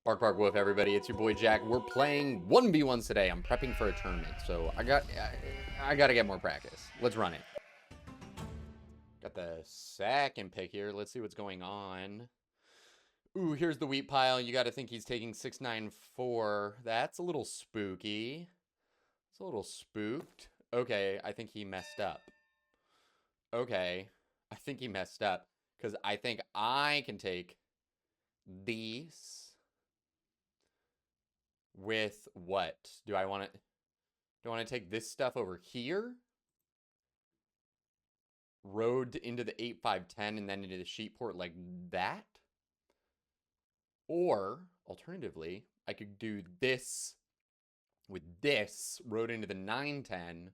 Bark Bark Woof, everybody. It's your boy Jack. We're playing 1v1s today. I'm prepping for a tournament, so I got to get more practice. Let's run it. Got the second pick here. Let's see what's going on. Ooh, here's the wheat pile. You got to think he's taking 694. That's a little spooky. It's a little spooked. Okay, I think he messed up. Okay, I think he messed up because I think I can take these. With what? Do I want to take this stuff over here? Road into the 8510 and then into the sheet port like that? Or, alternatively, I could do this with this, road into the 910.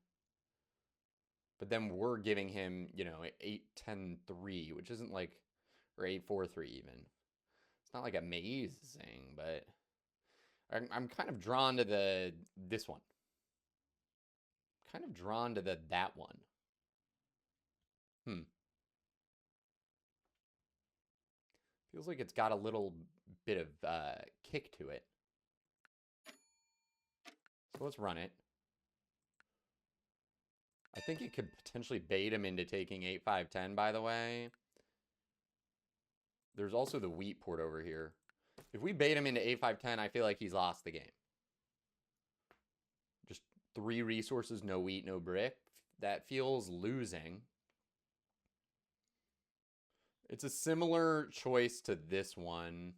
But then we're giving him, 810-3, which isn't like, or 843 even. It's not like amazing, but I'm kind of drawn to this one. Kind of drawn to that one. Feels like it's got a little bit of kick to it. So let's run it. I think it could potentially bait him into taking 8-5-10, by the way. There's also the wheat port over here. If we bait him into 8-5-10, I feel like he's lost the game. Just 3 resources, no wheat, no brick. That feels losing. It's a similar choice to this one.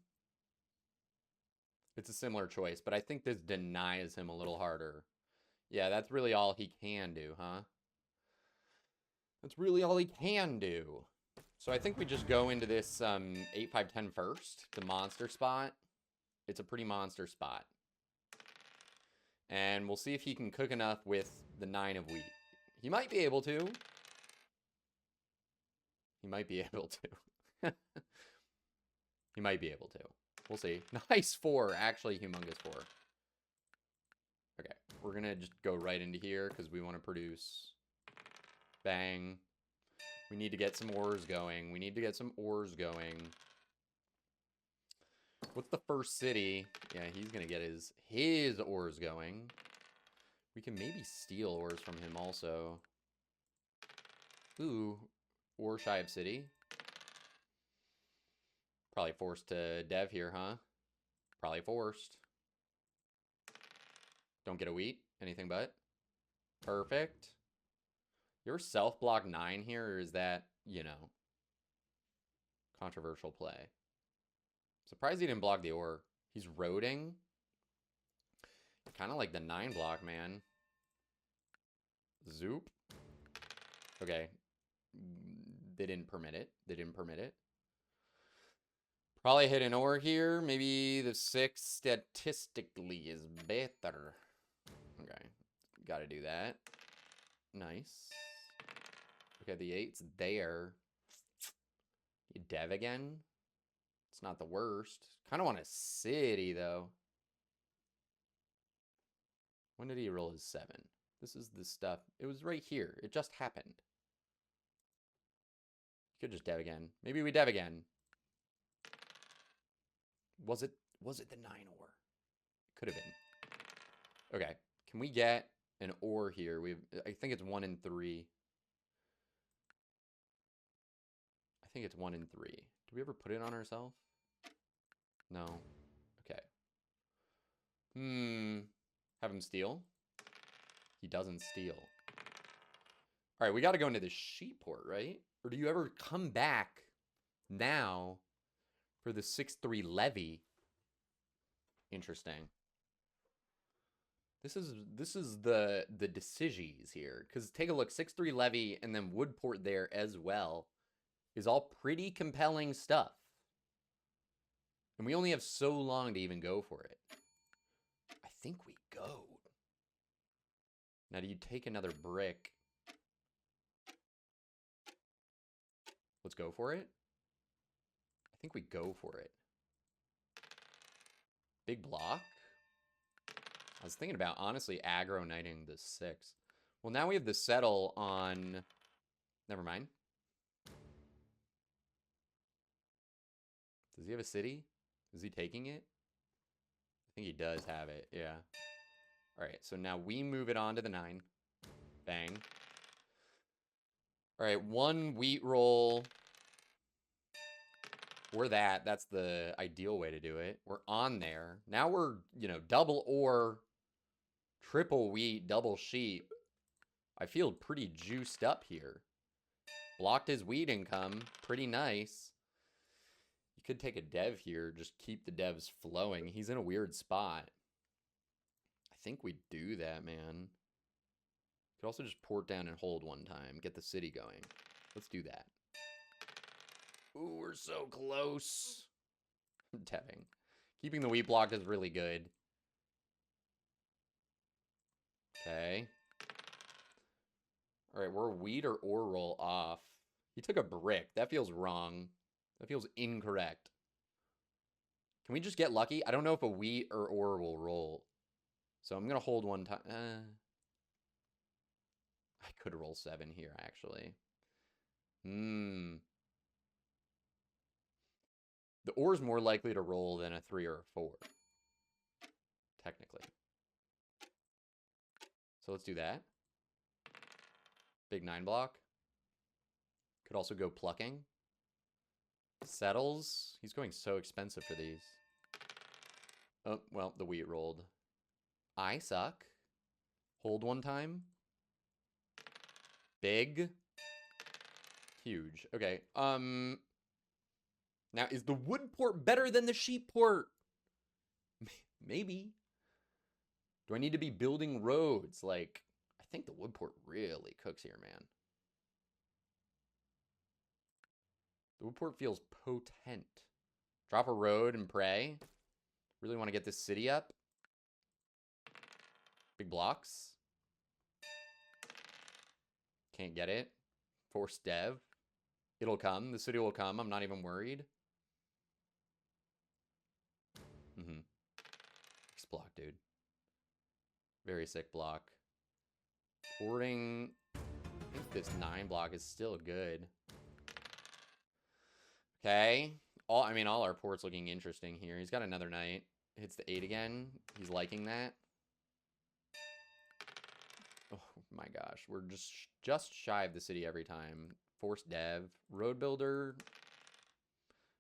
It's a similar choice, but I think this denies him a little harder. Yeah, that's really all he can do, huh? That's really all he can do. So I think we just go into this 8-5-10 first, the monster spot. It's a pretty monster spot. And we'll see if he can cook enough with the 9 of wheat. He might be able to. He might be able to. He might be able to. We'll see. Nice 4. Actually, humongous 4. Okay. We're going to just go right into here because we want to produce. Bang. We need to get some ores going. We need to get some ores going. What's the first city? Yeah, he's going to get his ores going. We can maybe steal ores from him also. Ooh. Ore shy of city. Probably forced to dev here, huh? Probably forced. Don't get a wheat. Anything but. Perfect. Your self-block 9 here, or is that, controversial play? Surprised he didn't block the ore. He's roading. Kind of like the 9 block, man. Zoop. Okay. They didn't permit it. They didn't permit it. Probably hit an ore here. Maybe the 6 statistically is better. Okay. Gotta do that. Nice. Okay, the 8's there. You dev again? It's not the worst. Kind of want a city, though. When did he roll his 7? This is the stuff. It was right here. It just happened. You could just dev again. Maybe we dev again. Was it the 9 ore? Could have been. Okay. Can we get an ore here? I think it's 1 in 3. I think it's 1 in 3. Did we ever put it on ourselves? No. Okay. Have him steal? He doesn't steal. All right, we got to go into the sheet port, right? Or do you ever come back now for the 6-3 levy? Interesting. This is the decisions here. Because take a look, 6-3 levy and then wood port there as well is all pretty compelling stuff. And we only have so long to even go for it. I think we go. Now, do you take another brick? Let's go for it. I think we go for it. Big block. I was thinking about, honestly, aggro knighting the 6. Well, now we have the settle on... Never mind. Does he have a city? Is he taking it? think he does have it, yeah. All right, so now we move it on to the 9. Bang. All right, 1 wheat roll. We're that. That's the ideal way to do it. We're on there. Now we're, you know, double ore, triple wheat, double sheep. I feel pretty juiced up here. Blocked his wheat income. Pretty nice. You could take a dev here. Just keep the devs flowing. He's in a weird spot. I think we do that, man. Could also just port down and hold one time. Get the city going. Let's do that. Ooh, we're so close. I'm deving. Keeping the wheat blocked is really good. Okay. All right, we're wheat or ore roll off. He took a brick. That feels wrong. That feels incorrect. Can we just get lucky? I don't know if a wheat or ore will roll. So I'm going to hold one time. I could roll 7 here, actually. The ore's more likely to roll than a 3 or a 4. Technically. So let's do that. Big 9 block. Could also go plucking. Settles. He's going so expensive for these. Oh, well, the wheat rolled. I suck. Hold one time. Big. Huge. Okay. Now, is the wood port better than the sheep port? Maybe. Do I need to be building roads? Like, I think the wood port really cooks here, man. The wood port feels potent. Drop a road and pray. Really want to get this city up. Big blocks. Can't get it. Force dev. It'll come. The city will come. I'm not even worried. Nice block, dude. Very sick block. Porting. I think this 9 block is still good. Okay. All our ports looking interesting here. He's got another knight. Hits the 8 again. He's liking that. Oh my gosh. We're just shy of the city every time. Force dev. Road builder.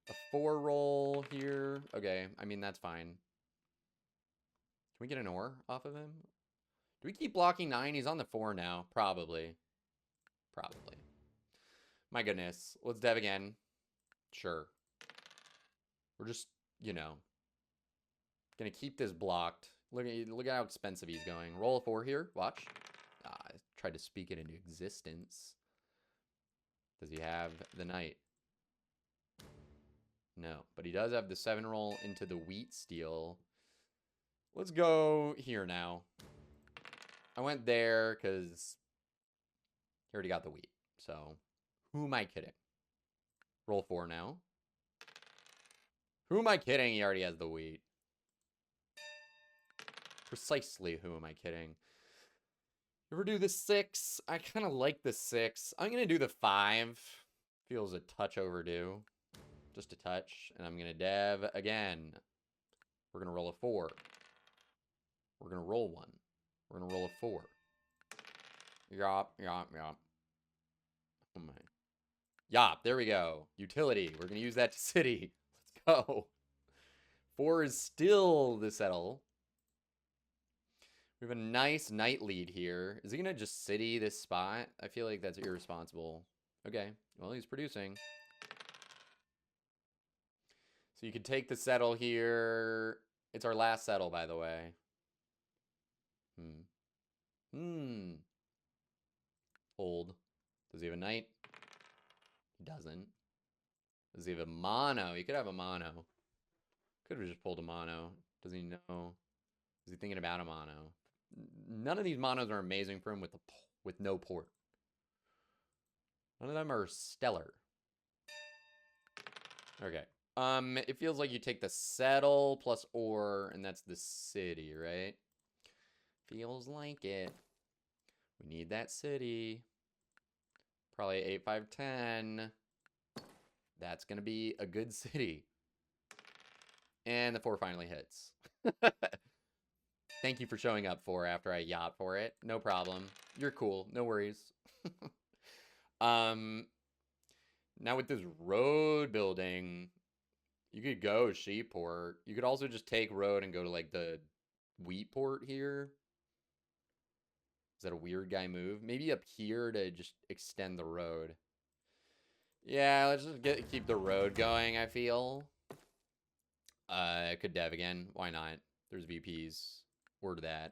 A 4 roll here. Okay. I mean, that's fine. Can we get an ore off of him? Do we keep blocking 9? He's on the 4 now. Probably. Probably. My goodness. Let's dev again. Sure. We're just, you know, gonna keep this blocked. Look at how expensive he's going. Roll a 4 here. Watch. I tried to speak it into existence. Does he have the knight? No, but he does have the 7 roll into the wheat steal. Let's go here now. I went there because he already got the wheat. So, who am I kidding? Roll 4 now. Who am I kidding? He already has the wheat. Precisely who am I kidding? Ever do the 6? I kind of like the 6. I'm going to do the 5. Feels a touch overdue. Just a touch. And I'm going to dev again. We're going to roll a 4. We're going to roll 1. We're going to roll a 4. Yop, yop, yop. Oh my. Yop, there we go. Utility. We're going to use that to city. Let's go. 4 is still the settle. We have a nice knight lead here. Is he going to just city this spot? I feel like that's irresponsible. Okay. Well, he's producing. So you could take the settle here. It's our last settle, by the way. Hold. Does he have a knight? He doesn't. Does he have a mono? He could have a mono. Could have just pulled a mono. Does he know? Is he thinking about a mono? None of these monos are amazing for him with no port. None of them are stellar. Okay. It feels like you take the settle plus ore, and that's the city, right? Feels like it. We need that city. Probably 8, 5, 10. That's going to be a good city. And the 4 finally hits. Thank you for showing up, 4, after I yacht for it. No problem. You're cool. No worries. Now with this road building, you could go Sheepport. You could also just take road and go to, like, the wheat port here. Is that a weird guy move? Maybe up here to just extend the road. Yeah, let's just keep the road going, I feel. I could dev again. Why not? There's VPs. Word that.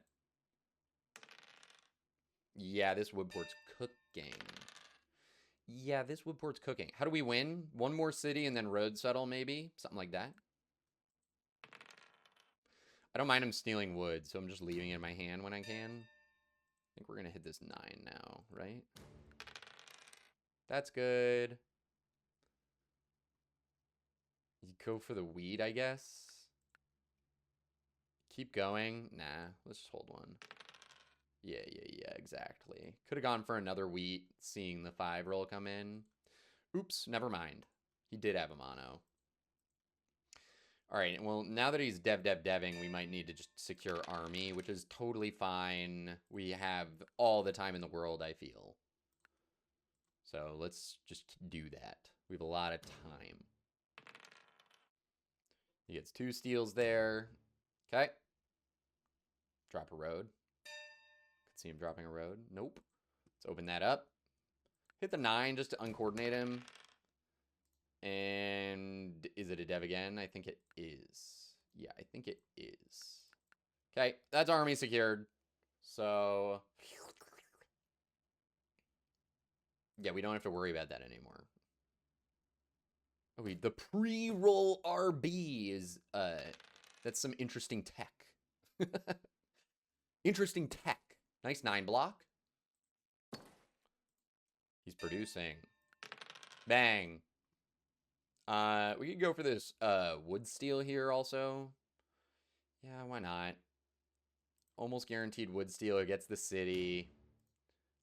Yeah, this woodport's cooking. Yeah, this woodport's cooking. How do we win? One more city and then road settle, maybe? Something like that. I don't mind him stealing wood, so I'm just leaving it in my hand when I can. I think we're going to hit this 9 now, right? That's good. You go for the weed, I guess. Keep going. Nah, let's just hold one. Yeah, exactly. Could have gone for another wheat, seeing the 5 roll come in. Oops, never mind. He did have a mono. All right, well, now that he's deving, we might need to just secure army, which is totally fine. We have all the time in the world, I feel. So let's just do that. We have a lot of time. He gets 2 steals there. Okay. Drop a road. Could see him dropping a road. Nope. Let's open that up. Hit the 9 just to uncoordinate him. And is it a dev again? I think it is. Yeah, I think it is. Okay, that's army secured. So, yeah, we don't have to worry about that anymore. Okay, the pre-roll RB is, that's some interesting tech. Interesting tech. Nice 9 block. He's producing. Bang. We could go for this wood steel here also. Yeah, why not? Almost guaranteed wood steel gets the city.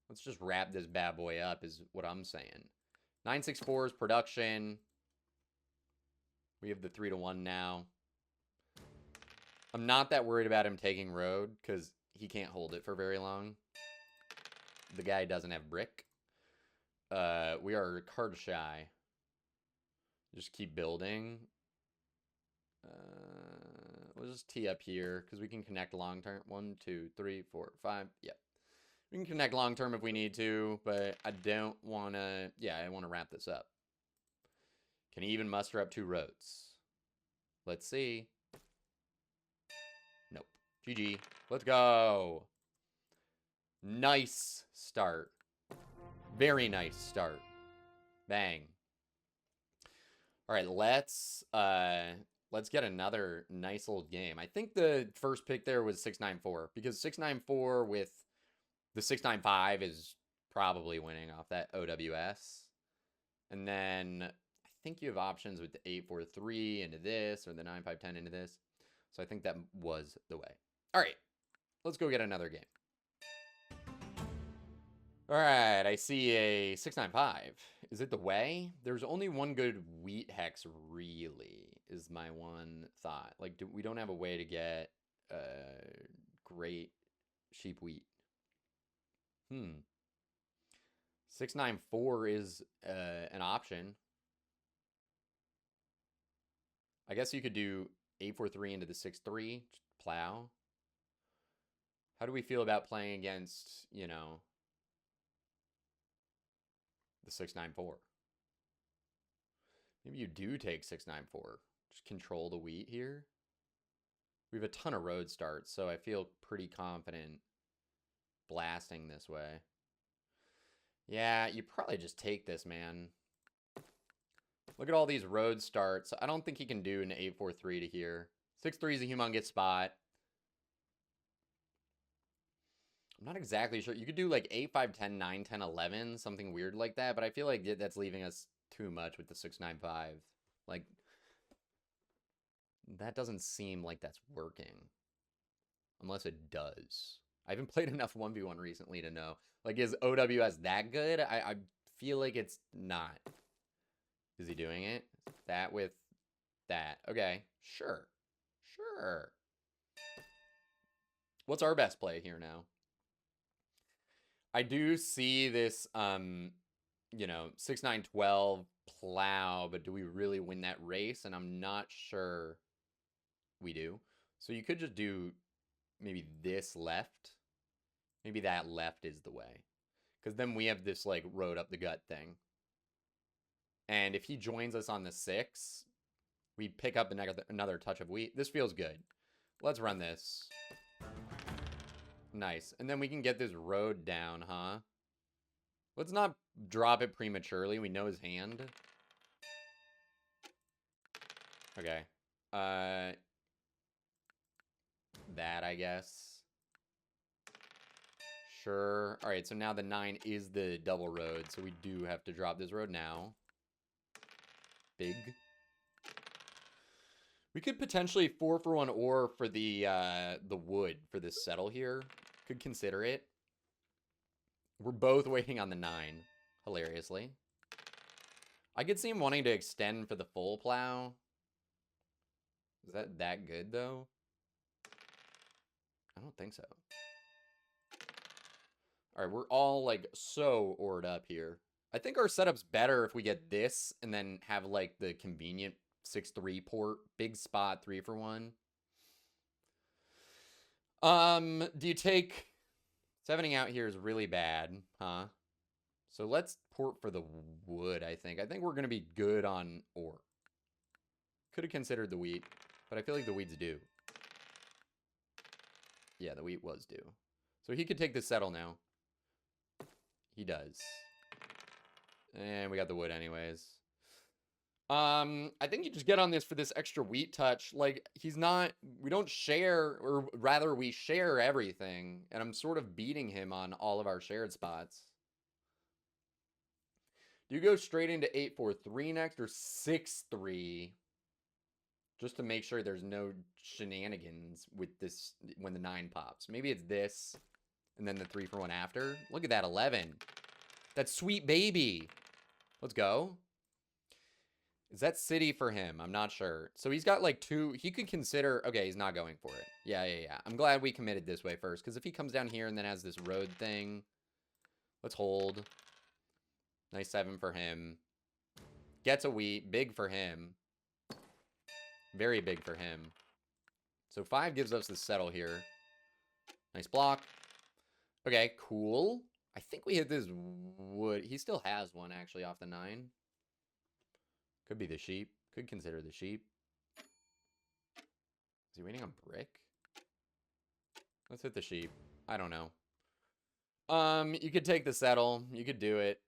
Let's just wrap this bad boy up is what I'm saying. 964 is production. We have the 3-1 now. I'm not that worried about him taking road because he can't hold it for very long. The guy doesn't have brick. We are card shy. Just keep building. We'll just tee up here because we can connect long term. 1, 2, 3, 4, 5. Yep. We can connect long term if we need to, but I don't want to. Yeah, I want to wrap this up. Can he even muster up 2 roads? Let's see. Nope. GG. Let's go. Nice start. Very nice start. Bang. All right, let's get another nice old game. I think the first pick there was 694 because 694 with the 695 is probably winning off that OWS. And then I think you have options with the 843 into this or the 9510 into this. So I think that was the way. All right, let's go get another game. All right, I see a 695. Is it the way? There's only one good wheat hex, really, is my one thought. Like, we don't have a way to get great sheep wheat. 694 is an option. I guess you could do 843 into the 6-3, plow. How do we feel about playing against, you know, the 694? Maybe you do take 694. Just control the wheat here. We have a ton of road starts, so I feel pretty confident blasting this way. Yeah, you probably just take this, man. Look at all these road starts. I don't think he can do an 843 to here. 6-3 is a humongous spot. I'm not exactly sure. You could do like 8, 5, 10, 9, 10, 11, something weird like that, but I feel like that's leaving us too much with the 695. Like, that doesn't seem like that's working. Unless it does. I haven't played enough 1v1 recently to know. Like, is OWS that good? I feel like it's not. Is he doing it? That with that. Okay, sure. Sure. What's our best play here now? I do see this, you know, 6, 9, 12 plow, but do we really win that race? And I'm not sure we do. So you could just do maybe this left. Maybe that left is the way. Because then we have this, like, road up the gut thing. And if he joins us on the 6, we pick up another touch of wheat. This feels good. Let's run this. Nice. And then we can get this road down, huh? Let's not drop it prematurely. We know his hand. Okay. That, I guess. Sure. All right, so now the 9 is the double road, so we do have to drop this road now. Big. We could potentially 4 for 1 ore for the wood for this settle here. Could consider it. We're both waiting on the 9, hilariously. I could see him wanting to extend for the full plow. Is that good, though? I don't think so. All right, we're all, like, so ored up here. I think our setup's better if we get this and then have, like, the convenient 6-3 port. Big spot, 3 for 1. Do you take... 7ing out here is really bad, huh? So let's port for the wood, I think. I think we're going to be good on ore. Could have considered the wheat, but I feel like the wheat's due. Yeah, the wheat was due. So he could take the settle now. He does. And we got the wood anyways. I think you just get on this for this extra wheat touch. Like, he's not... We don't share, or rather, we share everything. And I'm sort of beating him on all of our shared spots. Do you go straight into 8-4-3 next, or 6-3? Just to make sure there's no shenanigans with this when the 9 pops. Maybe it's this, and then the 3 for 1 after. Look at that, 11. That sweet baby. Let's go. Is that city for him? I'm not sure. So he's got like 2. He could consider... Okay, he's not going for it. Yeah. I'm glad we committed this way first. Because if he comes down here and then has this road thing... Let's hold. Nice 7 for him. Gets a wheat. Big for him. Very big for him. So 5 gives us the settle here. Nice block. Okay, cool. I think we hit this wood. He still has one, actually, off the 9. Could be the sheep. Could consider the sheep. Is he waiting on brick? Let's hit the sheep. I don't know. You could take the settle. You could do it.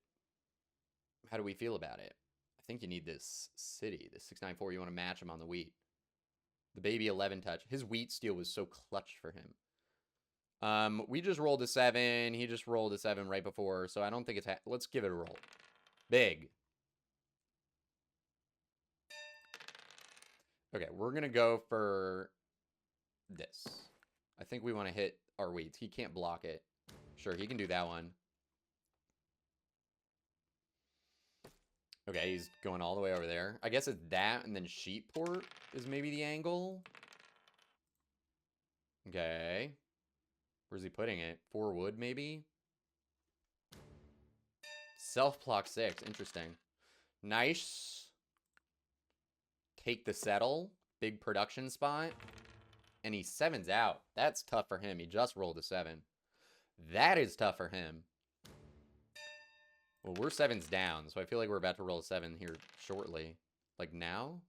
How do we feel about it? I think you need this city. The 694. You want to match him on the wheat. The baby 11 touch. His wheat steal was so clutch for him. We just rolled a 7. He just rolled a 7 right before. So I don't think it's... Let's give it a roll. Big. Okay, we're going to go for this. I think we want to hit our wheats. He can't block it. Sure, he can do that one. Okay, he's going all the way over there. I guess it's that and then sheep port is maybe the angle. Okay. Where's he putting it? 4 wood, maybe? Self-block 6. Interesting. Nice. Take the settle. Big production spot. And he 7's out. That's tough for him. He just rolled a 7. That is tough for him. Well, we're 7's down, so I feel like we're about to roll a 7 here shortly. Like now?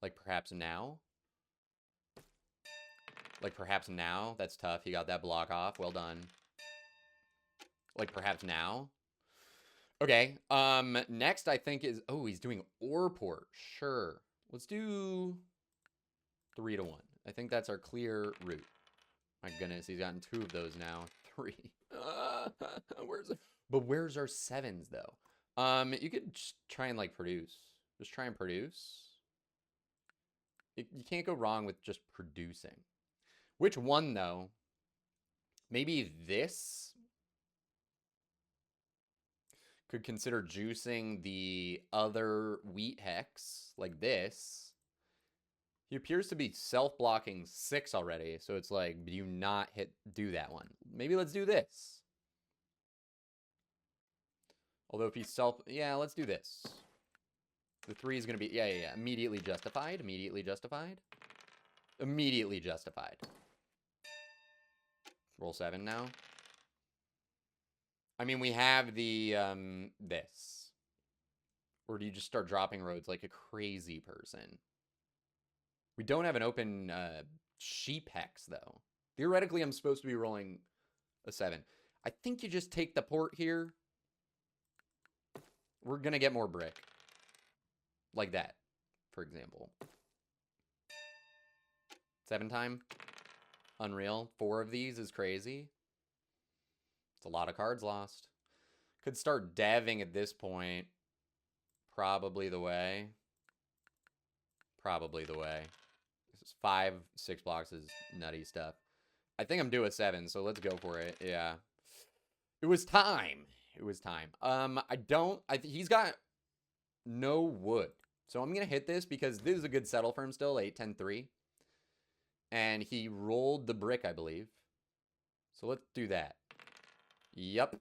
Like perhaps now? Like perhaps now? That's tough. He got that block off. Well done. Like perhaps now? Okay. Next I think is... Oh, he's doing ore port. Sure. Let's do 3 to 1. I think that's our clear route. My goodness, he's gotten 2 of those now. 3. Where's it? But where's our 7s, though? You could just try and, like, produce. Just try and produce. You can't go wrong with just producing. Which one, though? Maybe this? Could consider juicing the other wheat hex, like this. He appears to be self-blocking 6 already, so it's like, do you not do that one? Maybe let's do this. Although if he's yeah, let's do this. The 3 is going to be, yeah. Immediately justified, immediately justified. Immediately justified. Roll 7 now. I mean, we have the, this. Or do you just start dropping roads like a crazy person? We don't have an open sheep hex, though. Theoretically, I'm supposed to be rolling a 7. I think you just take the port here. We're going to get more brick. Like that, for example. 7 time. Unreal. 4 of these is crazy. It's a lot of cards lost. Could start deving at this point. Probably the way. Probably the way. This is 5, 6 blocks is nutty stuff. I think I'm due a 7, so let's go for it. Yeah. It was time. It was time. He's got no wood. So I'm going to hit this because this is a good settle for him still. 8, 10, 3. And he rolled the brick, I believe. So let's do that. Yep.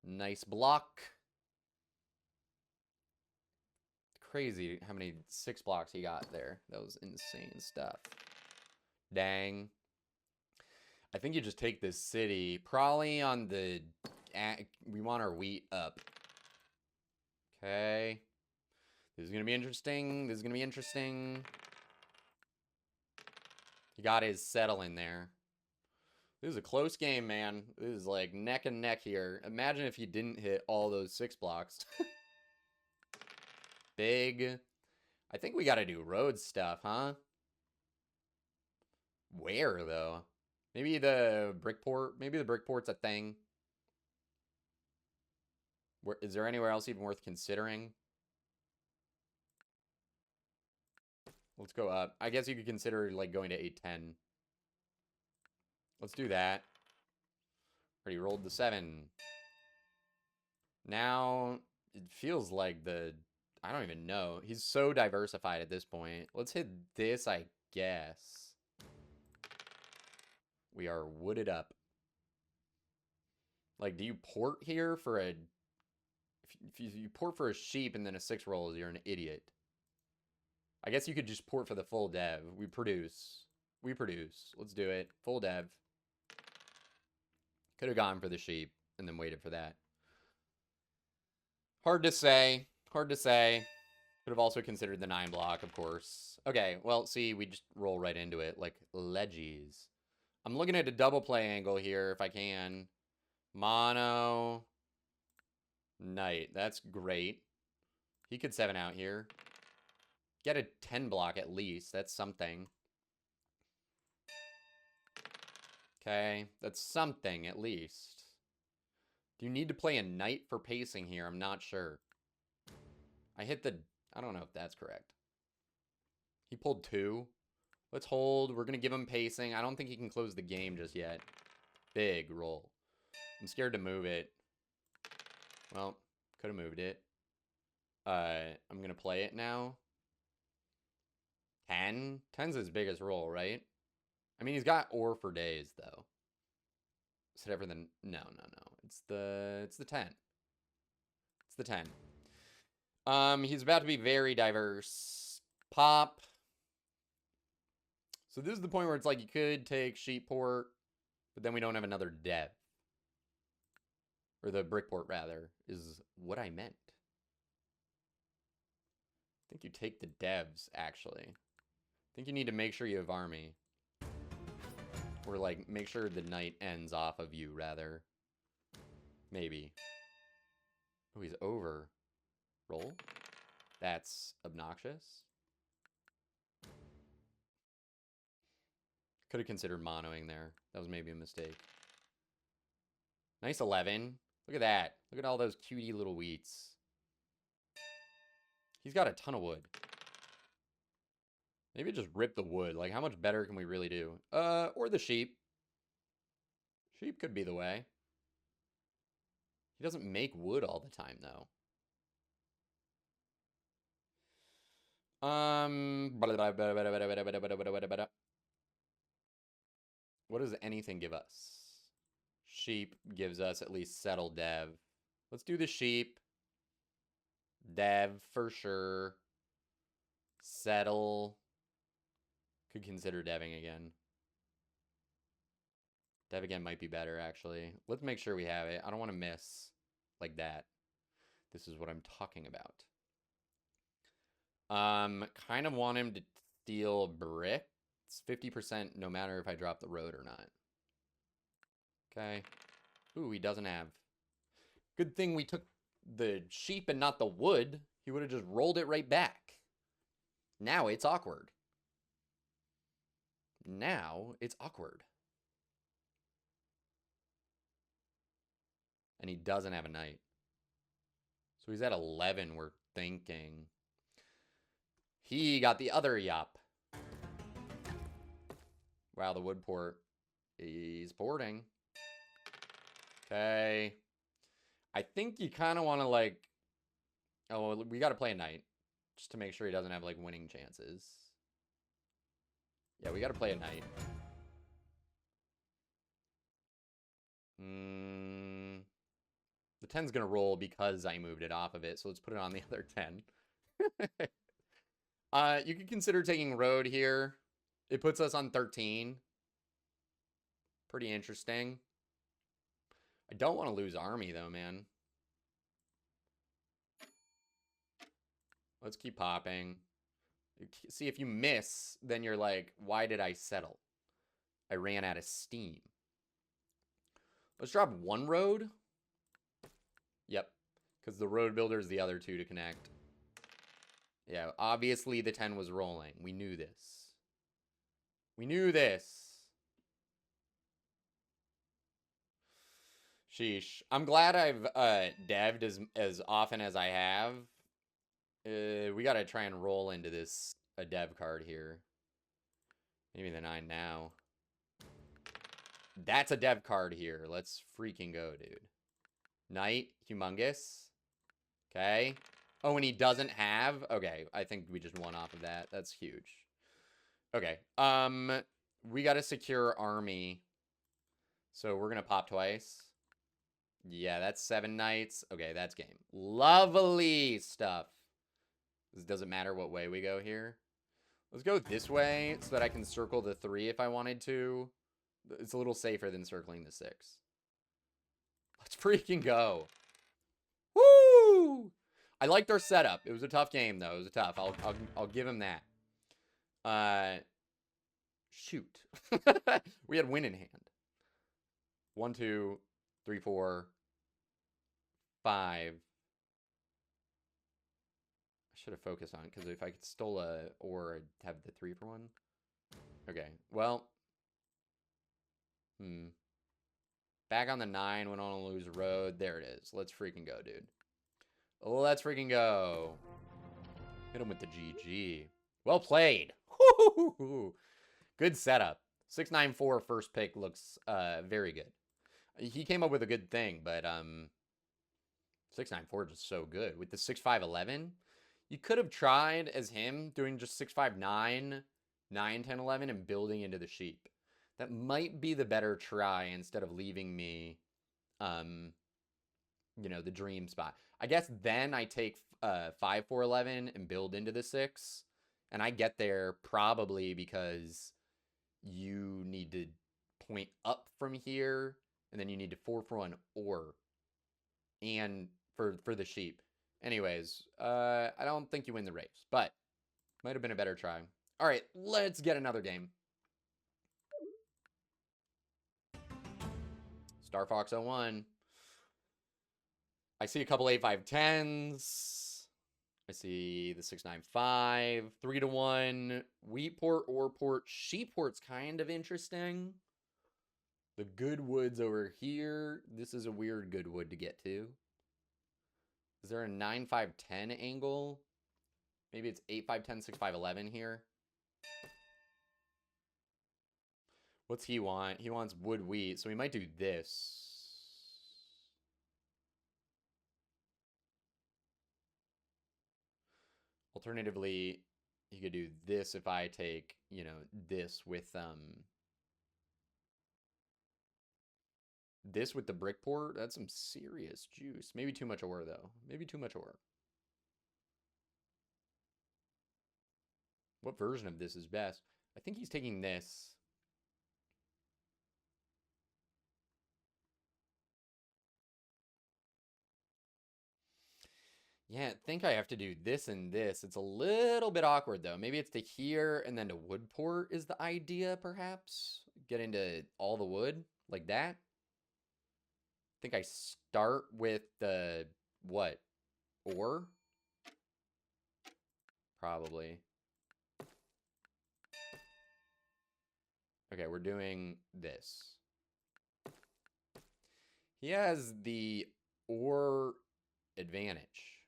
Nice block. Crazy how many 6 blocks he got there. That was insane stuff. Dang. I think you just take this city. Probably on the... We want our wheat up. Okay. This is going to be interesting. This is going to be interesting. He got his settle in there. This is a close game, man. This is like neck and neck here. Imagine if he didn't hit all those 6 blocks. Big. I think we got to do road stuff, huh? Where, though? Maybe the brickport? Maybe the brickport's a thing. Is there anywhere else even worth considering? Let's go up. I guess you could consider like going to 8-10. Let's do that. Already rolled the 7. Now, it feels like I don't even know. He's so diversified at this point. Let's hit this, I guess. We are wooded up. Like, do you port here for a... If you port for a sheep and then a 6 rolls, you're an idiot. I guess you could just port for the full dev. We produce. We produce. Let's do it. Full dev. Could have gone for the sheep and then waited for that. Hard to say. Hard to say. Could have also considered the 9 block, of course. Okay, well, see, we just roll right into it like leggies. I'm looking at a double play angle here if I can. Mono. Knight. That's great. He could 7 out here. Get a 10 block at least. That's something. Okay, that's something at least. Do you need to play a knight for pacing here? I'm not sure. I don't know if that's correct. He pulled 2. Let's hold. We're going to give him pacing. I don't think he can close the game just yet. Big roll. I'm scared to move it. Well, could have moved it. I'm going to play it now. 10? 10's his biggest roll, right? I mean, he's got ore for days, though. Is it ever the... No. It's the 10. It's the 10. He's about to be very diverse. Pop. So this is the point where it's like you could take sheep port, but then we don't have another dev. Or the brick port, rather, is what I meant. I think you take the devs, actually. I think you need to make sure you have army. Or, like, make sure the knight ends off of you, rather. Maybe. Oh, he's over. Roll? That's obnoxious. Could have considered monoing there. That was maybe a mistake. Nice 11. Look at that. Look at all those cutie little wheats. He's got a ton of wood. Maybe just rip the wood. Like, how much better can we really do? Or the sheep. Sheep could be the way. He doesn't make wood all the time, though. What does anything give us? Sheep gives us at least settle dev. Let's do the sheep. Dev for sure. Settle. Could consider deving again. Dev again might be better, actually. Let's make sure we have it. I don't want to miss like that. This is what I'm talking about. Kind of want him to steal brick. It's 50% no matter if I drop the road or not. Okay. Ooh, he doesn't have. Good thing we took the sheep and not the wood. He would have just rolled it right back. Now it's awkward. Now it's awkward. And he doesn't have a knight. So he's at 11, we're thinking. He got the other yop. Wow, the wood port. He's porting. Okay. I think you kind of want to, like... Oh, we got to play a knight. Just to make sure he doesn't have, like, winning chances. Yeah, we got to play a knight. The 10's going to roll because I moved it off of it. So let's put it on the other 10. You could consider taking road here. It puts us on 13. Pretty interesting. I don't want to lose army, though, man. Let's keep popping. See, if you miss, then you're like, why did I settle? I ran out of steam. Let's drop one road. Yep. Because the road builder is the other two to connect. Yeah, obviously the 10 was rolling. We knew this. We knew this. Sheesh. I'm glad I've devved as often as I have. We got to try and roll into this a dev card here. Maybe the 9 now. That's a dev card here. Let's freaking go, dude. Knight, humongous. Okay. Oh, and he doesn't have... Okay, I think we just won off of that. That's huge. Okay. We got to secure army. So we're going to pop twice. Yeah, that's 7 knights. Okay, that's game. Lovely stuff. This doesn't matter what way we go here. Let's go this way so that I can circle the 3 if I wanted to. It's a little safer than circling the 6. Let's freaking go. Woo! I liked our setup. It was a tough game, though. It was a tough. I'll give him that. Shoot. We had win in hand. 1, 2, 3, 4, 5. I should have focused on it, because if I could stole a or I'd have the 3 for 1. Okay, well. Back on the 9, went on a lose road. There it is. Let's freaking go, dude. Let's freaking go. Hit him with the GG. Well played. Good setup. 694 first pick looks very good. He came up with a good thing, but 694 is just so good. With the 6511, you could have tried as him doing just 659, 9, 10, 11 and building into the sheep. That might be the better try instead of leaving me, you know, the dream spot. I guess then I take 5, 4, 11 and build into the 6. And I get there probably because you need to point up from here. And then you need to 4 for 1 or. And for the sheep. Anyways, I don't think you win the race. But might have been a better try. All right, let's get another game. Star Fox 01. I see a couple 8-5-10s. I see the 695, 3-1, Wheatport, Orport, Sheepport's kind of interesting. The Goodwoods over here. This is a weird Goodwood to get to. Is there a 9-5-10 angle? Maybe it's 8-5-10, 6-5-11 here. What's he want? He wants wood wheat, so we might do this. Alternatively, He could do this if I take, you know, this with the brick port. That's some serious juice. Maybe too much ore, though. Maybe too much ore. What version of this is best? I think he's taking this. Yeah, I think I have to do this and this. It's a little bit awkward, though. Maybe it's to here and then to wood port is the idea, perhaps? Get into all the wood like that. I think I start with the, what? Ore? Probably. Okay, we're doing this. He has the ore advantage,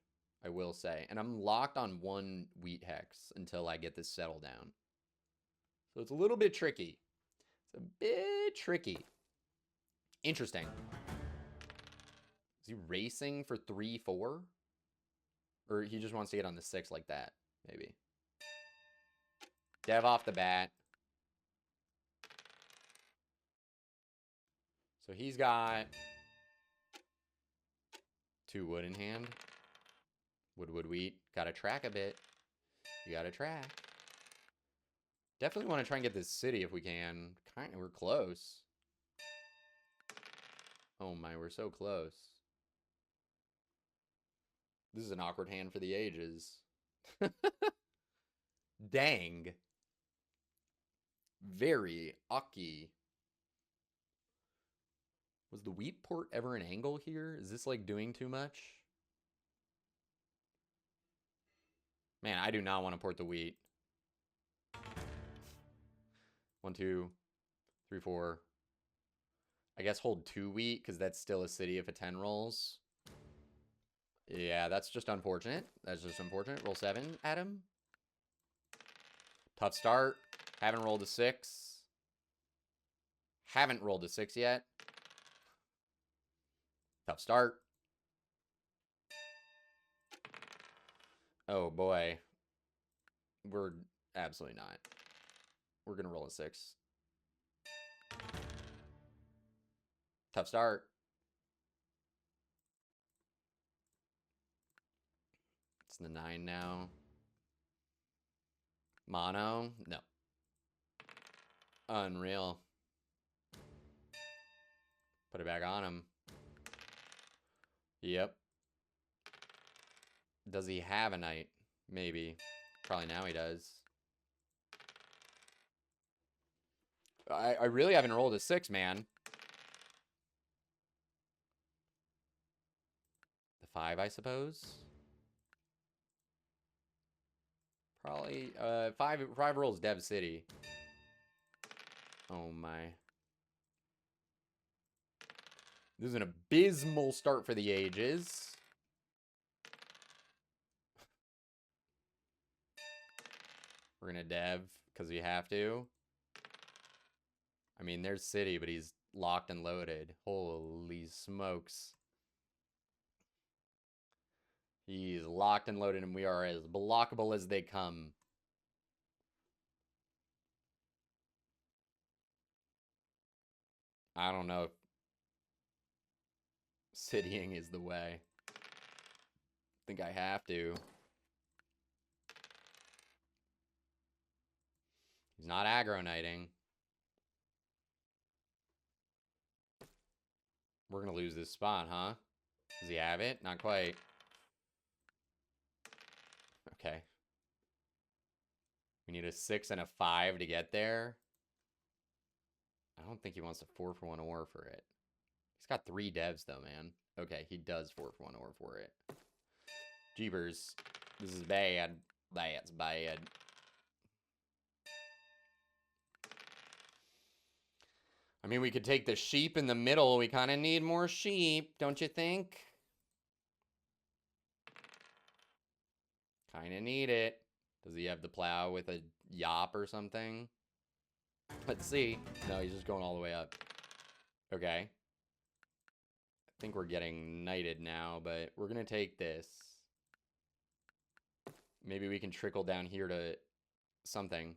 I will say. And I'm locked on one wheat hex until I get this settled down. So it's a little bit tricky. It's a bit tricky. Interesting. Is he racing for 3-4? Or he just wants to get on the 6 like that, maybe. Dev off the bat. So he's got 2 wood in hand. Wood, wheat. Gotta track a bit. You gotta track. Definitely want to try and get this city if we can. We're close. Oh my, we're so close. This is an awkward hand for the ages. Dang. Very awky. Was the wheat port ever an angle here? Is this like doing too much? Man, I do not want to port the wheat. 1, 2, 3, 4. I guess hold 2 wheat because that's still a city if a 10 rolls. Yeah, that's just unfortunate. That's just unfortunate. Roll 7, Adam. Tough start. Haven't rolled a 6. Haven't rolled a 6 yet. Tough start. Oh boy. We're absolutely not. We're going to roll a 6. Tough start. It's the 9 now. Mono? No. Unreal. Put it back on him. Yep. Does he have a knight? Maybe. Probably now he does. I really haven't rolled a 6, man. The 5, I suppose. Probably 5 rolls Dev City. Oh my. This is an abysmal start for the ages. We're gonna Dev because we have to. I mean, there's City, but he's locked and loaded. Holy smokes. He's locked and loaded, and we are as blockable as they come. I don't know if citying is the way. I think I have to. He's not aggro knighting. We're going to lose this spot, huh? Does he have it? Not quite. Okay. We need a 6 and a 5 to get there. I don't think he wants a 4-for-1 ore for it. He's got 3 devs, though, man. Okay, he does 4-for-1 ore for it. Jeebers. This is bad. That's bad. I mean, we could take the sheep in the middle. We kind of need more sheep, don't you think? Kind of need it. Does he have the plow with a yop or something? Let's see. No, he's just going all the way up. Okay. I think we're getting knighted now, but we're going to take this. Maybe we can trickle down here to something.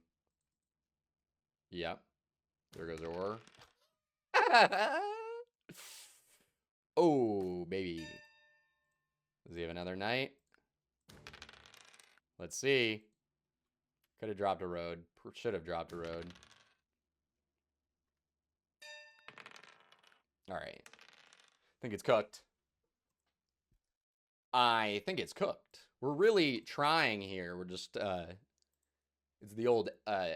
Yep. There goes ore. Oh, baby. Does he have another night? Let's see. Could have dropped a road. Should have dropped a road. All right. I think it's cooked. I think it's cooked. We're really trying here. We're just, it's the old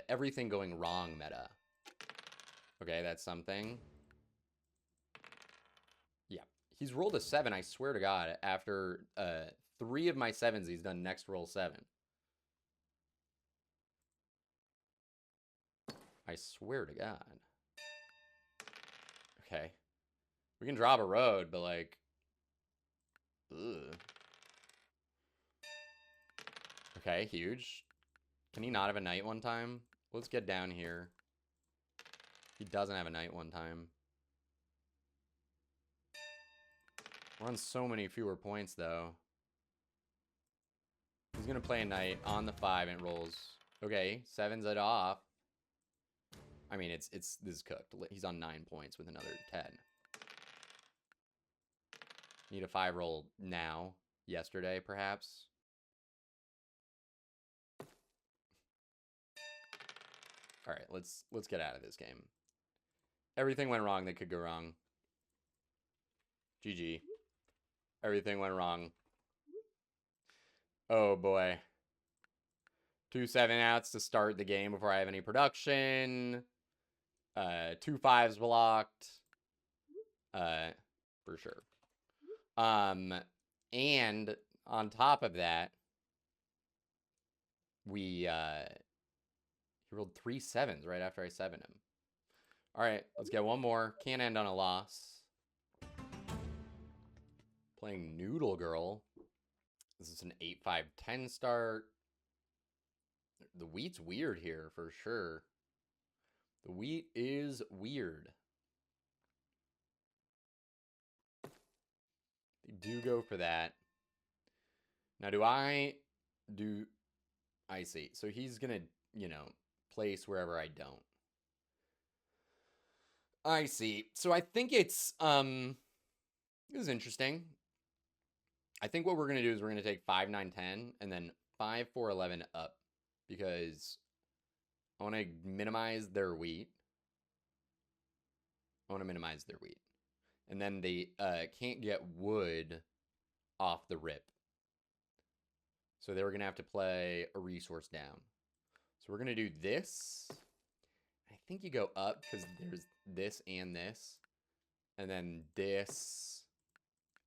everything going wrong meta. Okay, that's something. Yeah. He's rolled a 7, I swear to God. After 3 of my 7s, he's done next roll 7. I swear to God. Okay. We can drop a road, but like... Ugh. Okay, huge. Can he not have a night one time? Let's get down here. He doesn't have a night one time. We're on so many fewer points, though. He's going to play a night on the 5 and it rolls. Okay, 7's it off. I mean, this is cooked. He's on 9 points with another 10. Need a 5 roll now. Yesterday, perhaps. All right, let's get out of this game. Everything went wrong that could go wrong. GG. Everything went wrong. Oh boy. 2 7-outs to start the game before I have any production. 2 5s blocked. For sure. And on top of that, he rolled 3 7s right after I 7'd him. All right, let's get one more. Can't end on a loss. Playing Noodle Girl. This is an 8-5-10 start. The wheat's weird here for sure. The wheat is weird. They do go for that. Now, I see. So he's going to, place wherever I don't. I see. So I think it's, this is interesting. I think what we're going to do is we're going to take 5, 9, 10, and then 5, 4, 11 up. Because I want to minimize their wheat. And then they can't get wood off the rip. So they were going to have to play a resource down. So we're going to do this. I think you go up because there's this and this. And then this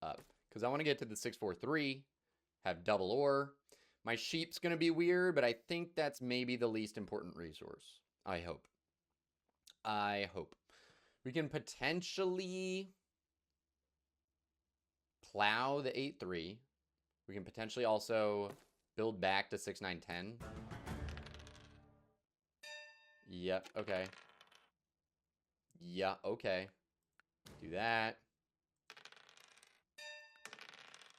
up. Because I want to get to the 6-4-3. Have double ore. My sheep's going to be weird, but I think that's maybe the least important resource. I hope. We can potentially plow the 8-3. We can potentially also build back to 6-9-10. Yep, okay. Yeah, okay. Do that.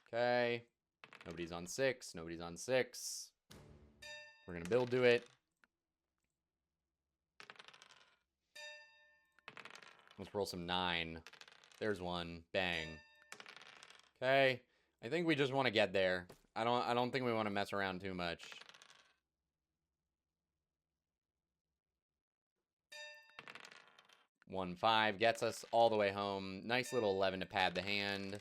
Okay. Nobody's on 6. Nobody's on 6. We're going to build to it. Let's roll some 9. There's one. Bang. Okay. I think we just want to get there. I don't think we want to mess around too much. One 5 gets us all the way home. Nice little 11 to pad the hand.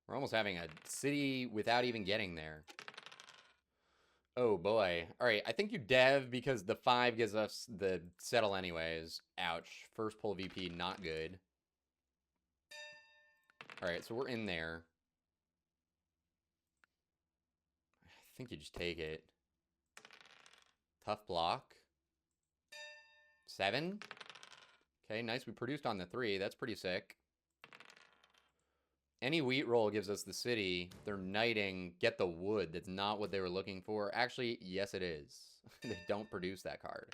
We're almost having a city without even getting there. Oh boy. All right, I think you dev because the 5 gives us the settle anyways. Ouch. First pull VP, not good. All right, so we're in there. I think you just take it. Tough block. 7. Okay, nice. We produced on the 3. That's pretty sick. Any wheat roll gives us the city. They're knighting, get the wood. That's not what they were looking for. Actually, yes, it is. They don't produce that card.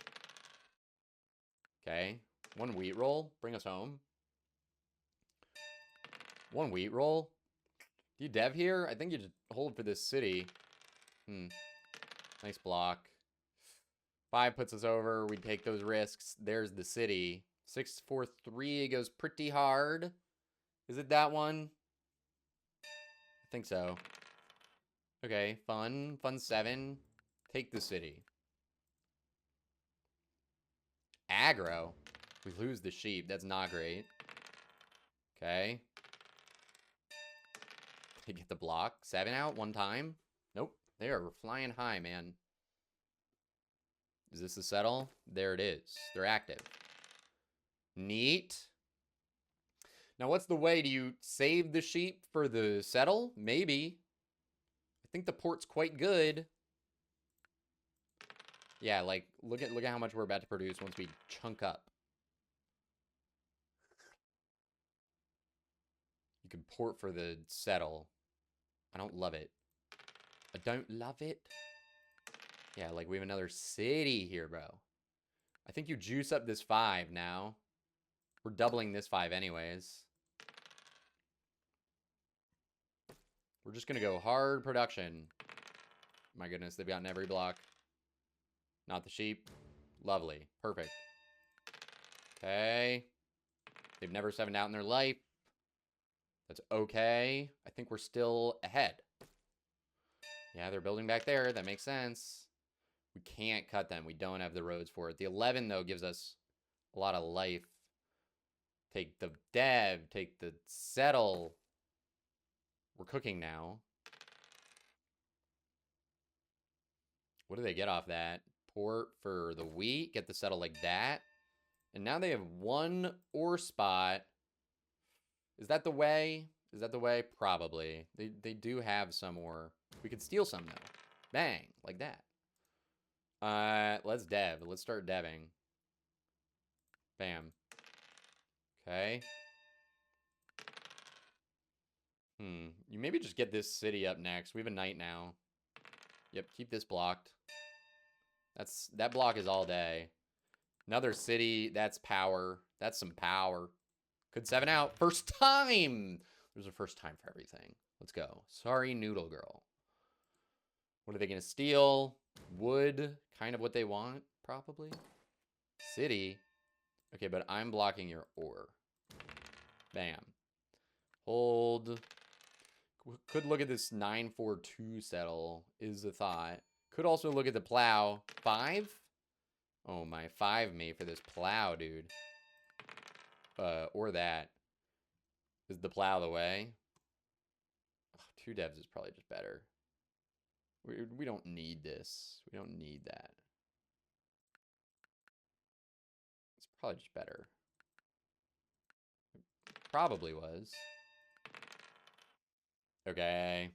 Okay. 1 wheat roll. Bring us home. 1 wheat roll. Do you dev here? I think you just hold for this city. Nice block. 5 puts us over. We take those risks. There's the city. 6, 4, 3 goes pretty hard. Is it that one? I think so. Okay, fun. Fun 7. Take the city. Aggro. We lose the sheep. That's not great. Okay. They get the block. 7 out one time. Nope. They are flying high, man. Is this a settle? There it is. They're active. Neat. Now, what's the way? Do you save the sheep for the settle? Maybe. I think the port's quite good. Yeah, like, look at how much we're about to produce once we chunk up. You can port for the settle. I don't love it. I don't love it. Yeah, like, we have another city here, bro. I think you juice up this 5 now. We're doubling this 5 anyways. We're just going to go hard production. My goodness, they've gotten every block. Not the sheep. Lovely. Perfect. Okay. They've never 7'd out in their life. That's okay. I think we're still ahead. Yeah, they're building back there. That makes sense. We can't cut them. We don't have the roads for it. The 11, though, gives us a lot of life. Take the dev. Take the settle. We're cooking now. What do they get off that? Port for the wheat. Get the settle like that. And now they have 1 ore spot. Is that the way? Is that the way? Probably. They do have some ore. We could steal some, though. Bang. Like that. Let's dev. Let's start deving. Bam. Okay. You maybe just get this city up next. We have a knight now. Yep, keep this blocked. That block is all day. Another city. That's power. That's some power. Could 7 out. First time! There's a first time for everything. Let's go. Sorry, Noodle Girl. What are they going to steal? Wood. Kind of what they want, probably. City. Okay, but I'm blocking your ore. Bam. Hold. Could look at this 942 settle is a thought. Could also look at the plow. 5? Oh, my 5 made for this plow, dude. Or that. Is the plow the way? Oh, 2 devs is probably just better. We don't need this. We don't need that. It's probably just better. It probably was. Okay.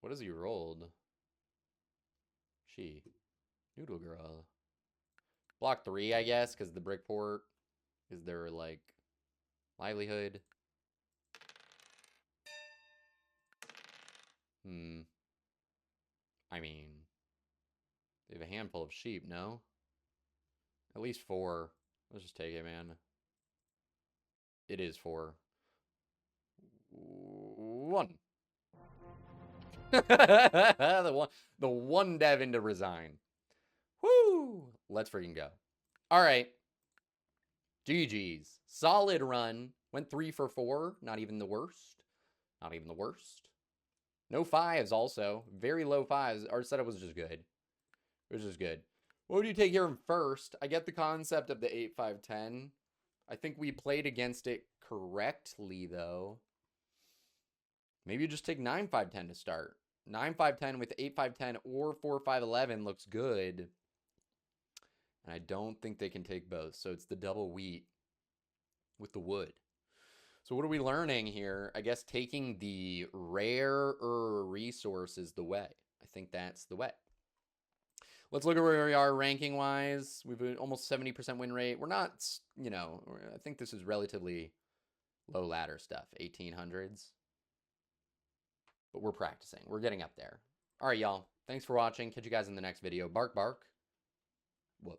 What has he rolled? She. Noodle Girl. Block 3, I guess, because the brick port is their, like, livelihood. I mean, they have a handful of sheep, no? At least 4. Let's just take it, man. It is 4. 1. The one dev into resign. Woo! Let's freaking go. All right. GG's. Solid run. Went 3 for 4. Not even the worst. Not even the worst. No 5s also. Very low 5s. Our setup was just good. It was just good. What would you take here first? I get the concept of the 8-5-10. I think we played against it correctly, though. Maybe you just take 9-5-10 to start. 9-5-10 with 8-5-10 or 4-5-11 looks good. And I don't think they can take both. So it's the double wheat with the wood. So what are we learning here? I guess taking the rarer resource is the way. I think that's the way. Let's look at where we are ranking-wise. We've almost 70% win rate. We're not, you know, I think this is relatively low ladder stuff, 1800s. But we're practicing. We're getting up there. All right, y'all. Thanks for watching. Catch you guys in the next video. Bark, bark. Woof.